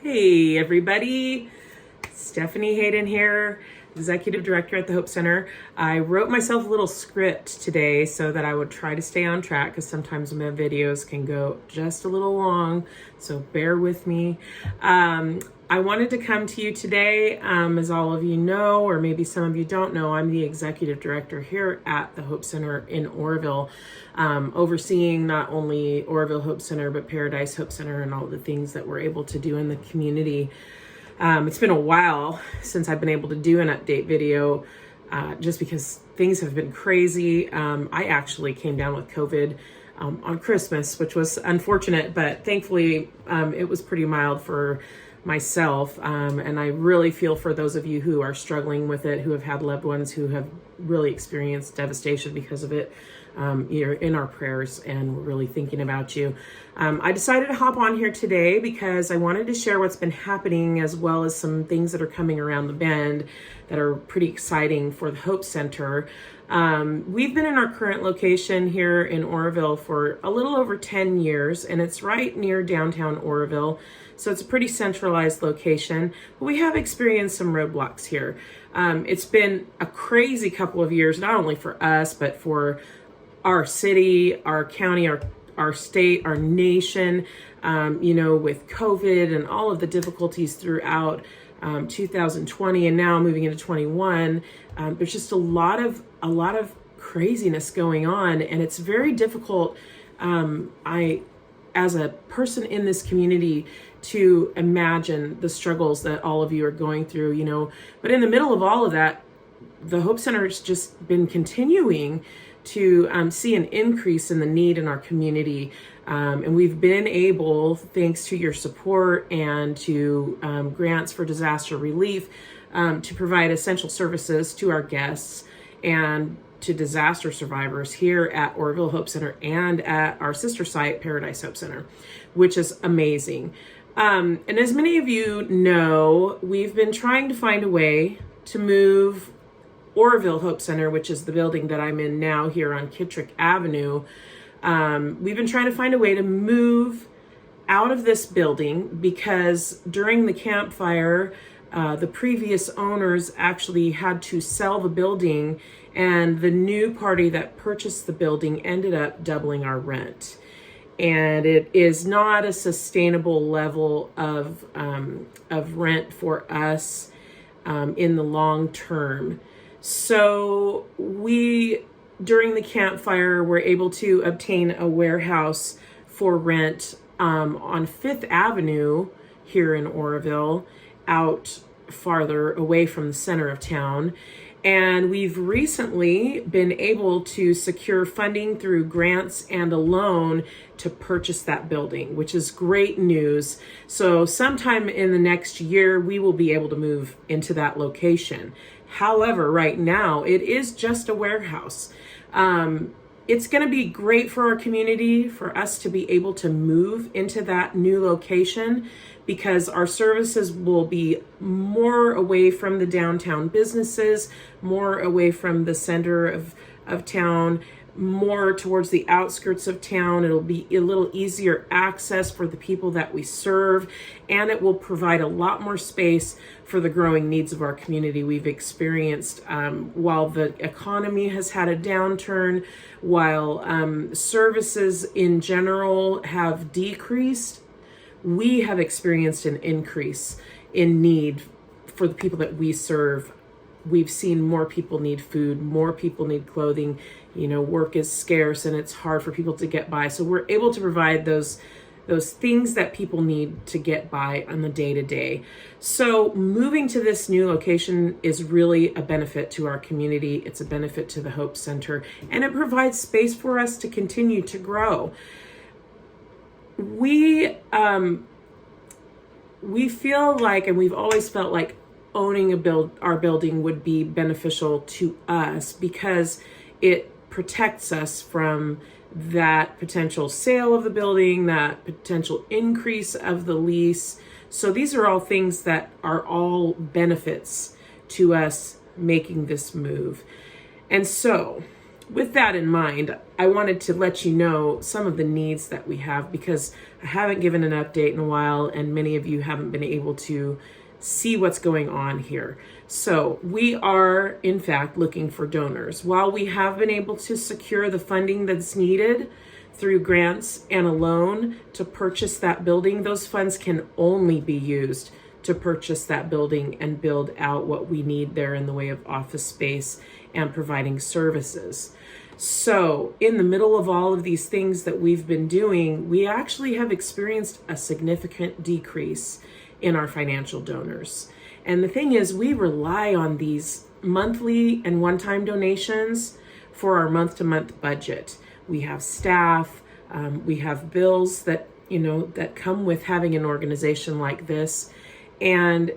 Hey everybody, Stephanie Hayden here, Executive Director at the Hope Center. I wrote myself a little script today so that I would try to stay on track because sometimes my videos can go just a little long, so bear with me. I wanted to come to you today, as all of you know, or maybe some of you don't know, I'm the Executive Director here at the Hope Center in Oroville, overseeing not only Oroville Hope Center, but Paradise Hope Center and all the things that we're able to do in the community. It's been a while since I've been able to do an update video, just because things have been crazy. I actually came down with COVID on Christmas, which was unfortunate, but thankfully it was pretty mild for myself, and I really feel for those of you who are struggling with it, who have had loved ones who have really experienced devastation because of it. You're in our prayers and we're really thinking about you. I decided to hop on here today because I wanted to share what's been happening, as well as some things that are coming around the bend that are pretty exciting for the Hope Center. We've been in our current location here in Oroville for a little over 10 years, and it's right near downtown Oroville. So it's a pretty centralized location, but we have experienced some roadblocks here. It's been a crazy couple of years, not only for us, but for our city, our county, our state, our nation, with COVID and all of the difficulties throughout 2020 and now moving into 21. There's just a lot of craziness going on, and it's very difficult. As a person in this community, to imagine the struggles that all of you are going through, but in the middle of all of that, the Hope Center has just been continuing to see an increase in the need in our community. And we've been able, thanks to your support and to grants for disaster relief, to provide essential services to our guests and to disaster survivors here at Oroville Hope Center and at our sister site, Paradise Hope Center, which is amazing. And as many of you know, we've been trying to find a way to move Oroville Hope Center, which is the building that I'm in now here on Kitrick Avenue. We've been trying to find a way to move out of this building because during the campfire, the previous owners actually had to sell the building, and the new party that purchased the building ended up doubling our rent. And it is not a sustainable level of rent for us in the long term. So we, during the campfire, were able to obtain a warehouse for rent on 5th Avenue here in Oroville, out farther away from the center of town. And we've recently been able to secure funding through grants and a loan to purchase that building, which is great news. So sometime in the next year, we will be able to move into that location. However, right now, it is just a warehouse. It's going to be great for our community for us to be able to move into that new location, because our services will be more away from the downtown businesses, more away from the center of town, more towards the outskirts of town. It'll be a little easier access for the people that we serve, and it will provide a lot more space for the growing needs of our community. We've experienced, while the economy has had a downturn, while services in general have decreased, we have experienced an increase in need for the people that we serve. We've seen more people need food, more people need clothing. Work is scarce and it's hard for people to get by. So we're able to provide those things that people need to get by on the day-to-day. So moving to this new location is really a benefit to our community. It's a benefit to the Hope Center, and it provides space for us to continue to grow. We feel like, and we've always felt like, owning our building would be beneficial to us because it protects us from that potential sale of the building, that potential increase of the lease. So these are all things that are all benefits to us making this move. And so with that in mind, I wanted to let you know some of the needs that we have, because I haven't given an update in a while and many of you haven't been able to see what's going on here. So we are, in fact, looking for donors. While we have been able to secure the funding that's needed through grants and a loan to purchase that building, those funds can only be used to purchase that building and build out what we need there in the way of office space and providing services. So in the middle of all of these things that we've been doing, we actually have experienced a significant decrease in our financial donors. And the thing is, we rely on these monthly and one-time donations for our month-to-month budget. We have staff, we have bills that, that come with having an organization like this. And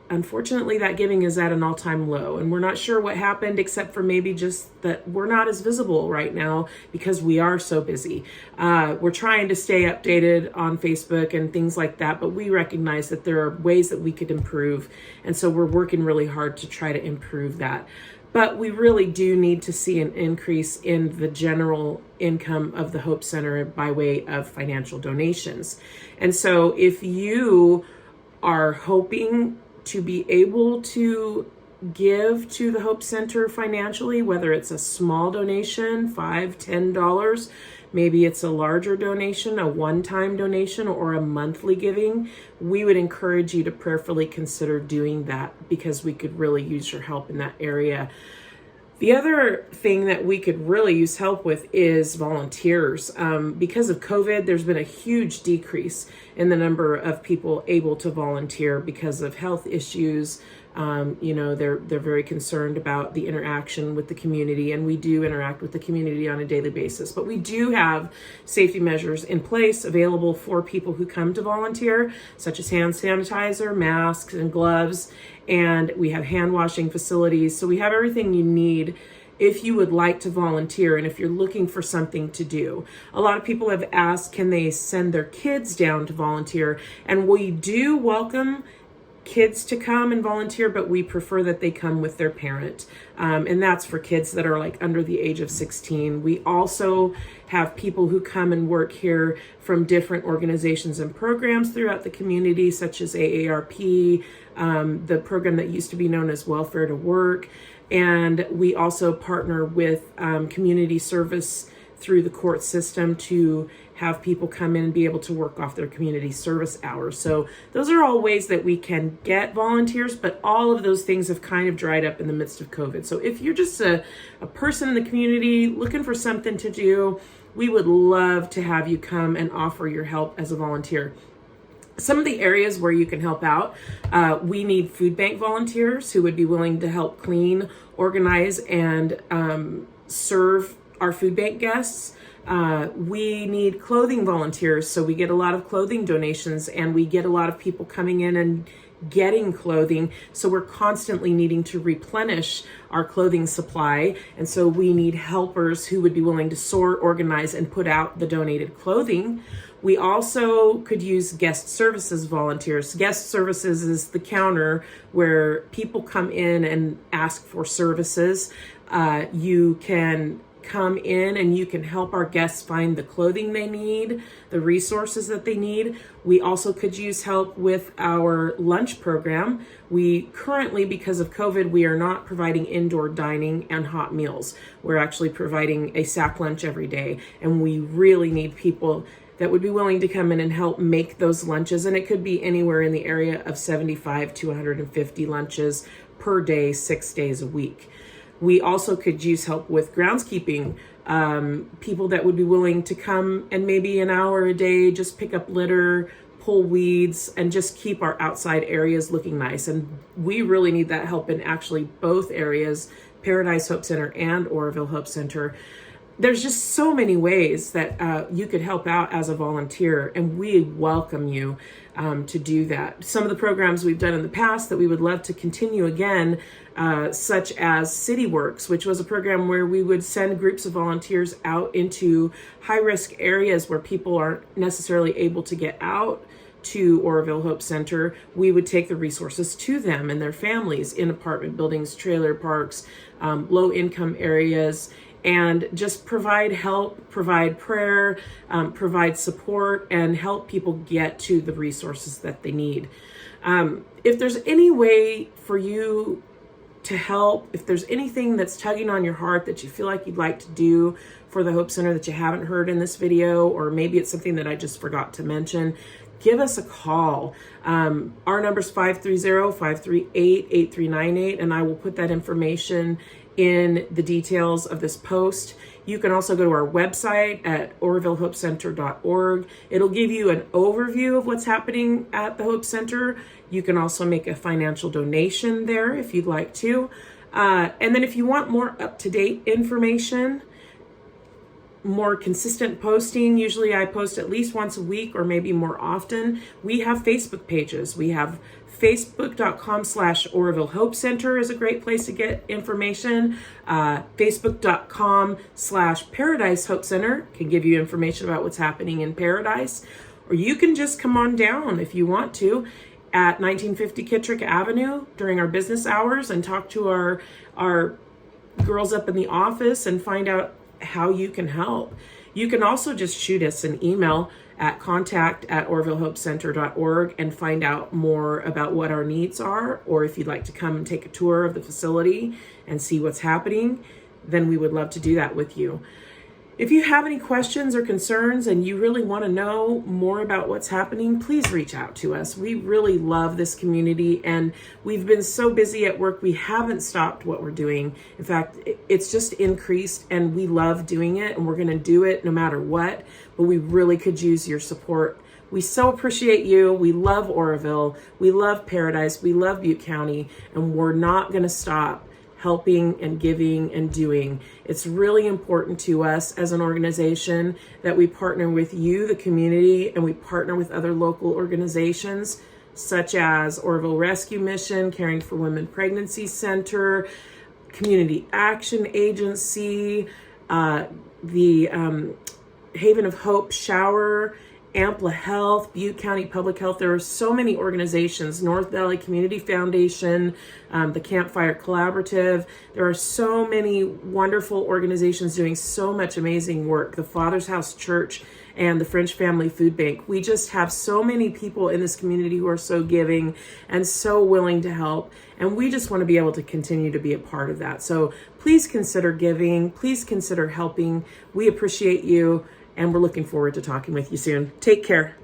unfortunately, that giving is at an all-time low, and we're not sure what happened, except for maybe just that we're not as visible right now because we are so busy. We're trying to stay updated on Facebook and things like that, but we recognize that there are ways that we could improve, and so we're working really hard to try to improve that. But we really do need to see an increase in the general income of the Hope Center by way of financial donations. And so if you are hoping to be able to give to the Hope Center financially, whether it's a small donation, $5, $10, maybe it's a larger donation, a one-time donation, or a monthly giving, we would encourage you to prayerfully consider doing that, because we could really use your help in that area. The other thing that we could really use help with is volunteers. Because of COVID, there's been a huge decrease in the number of people able to volunteer because of health issues. They're very concerned about the interaction with the community, and we do interact with the community on a daily basis. But we do have safety measures in place available for people who come to volunteer, such as hand sanitizer, masks, and gloves. And we have hand washing facilities. So we have everything you need if you would like to volunteer and if you're looking for something to do. A lot of people have asked, can they send their kids down to volunteer? And we do welcome kids to come and volunteer, but we prefer that they come with their parent. And that's for kids that are like under the age of 16. We also have people who come and work here from different organizations and programs throughout the community, such as AARP, the program that used to be known as Welfare to Work. And we also partner with community service through the court system to have people come in and be able to work off their community service hours. So those are all ways that we can get volunteers, but all of those things have kind of dried up in the midst of COVID. So if you're just a person in the community looking for something to do, we would love to have you come and offer your help as a volunteer. Some of the areas where you can help out, we need food bank volunteers who would be willing to help clean, organize, and serve our food bank guests. We need clothing volunteers, so we get a lot of clothing donations, and we get a lot of people coming in and getting clothing, so we're constantly needing to replenish our clothing supply, and so we need helpers who would be willing to sort, organize, and put out the donated clothing. We also could use guest services volunteers. Guest services is the counter where people come in and ask for services. You can come in and you can help our guests find the clothing they need, the resources that they need. We also could use help with our lunch program. We currently, because of COVID, we are not providing indoor dining and hot meals. We're actually providing a sack lunch every day, and we really need people that would be willing to come in and help make those lunches. And it could be anywhere in the area of 75 to 150 lunches per day, 6 days a week. We also could use help with groundskeeping, people that would be willing to come and maybe an hour a day just pick up litter, pull weeds, and just keep our outside areas looking nice. And we really need that help in actually both areas, Paradise Hope Center and Oroville Hope Center. There's just so many ways that you could help out as a volunteer, and we welcome you to do that. Some of the programs we've done in the past that we would love to continue again, such as City Works, which was a program where we would send groups of volunteers out into high-risk areas where people aren't necessarily able to get out to Oroville Hope Center, we would take the resources to them and their families in apartment buildings, trailer parks, low income areas, and just provide help, provide prayer, provide support, and help people get to the resources that they need. If there's any way for you to help, if there's anything that's tugging on your heart that you feel like you'd like to do for the Hope Center that you haven't heard in this video, or maybe it's something that I just forgot to mention, give us a call. Our number is 530-538-8398, and I will put that information in the details of this post. You can also go to our website at orovillehopecenter.org. It'll give you an overview of what's happening at the Hope Center. You can also make a financial donation there if you'd like to. And then if you want more up-to-date information, more consistent posting, usually I post at least once a week or maybe more often. We have Facebook pages. We have facebook.com/Oroville Hope Center is a great place to get information. Facebook.com/Paradise Hope Center can give you information about what's happening in Paradise. Or you can just come on down if you want to at 1950 Kitrick Avenue during our business hours and talk to our girls up in the office and find out how you can help. You can also just shoot us an email at contact@orovillehopecenter.org and find out more about what our needs are, or if you'd like to come and take a tour of the facility and see what's happening, then we would love to do that with you. If you have any questions or concerns and you really want to know more about what's happening, please reach out to us. We really love this community, and we've been so busy at work, we haven't stopped what we're doing. In fact, it's just increased, and we love doing it, and we're going to do it no matter what, but we really could use your support. We so appreciate you. We love Oroville. We love Paradise. We love Butte County, and we're not going to stop helping and giving and doing. It's really important to us as an organization that we partner with you, the community, and we partner with other local organizations such as Oroville Rescue Mission, Caring for Women Pregnancy Center, Community Action Agency, the Haven of Hope Shower, Ampla Health, Butte County Public Health. There are so many organizations, North Valley Community Foundation, the Campfire Collaborative. There are so many wonderful organizations doing so much amazing work. The Father's House Church and the French Family Food Bank. We just have so many people in this community who are so giving and so willing to help. And we just want to be able to continue to be a part of that. So please consider giving. Please consider helping. We appreciate you. And we're looking forward to talking with you soon. Take care.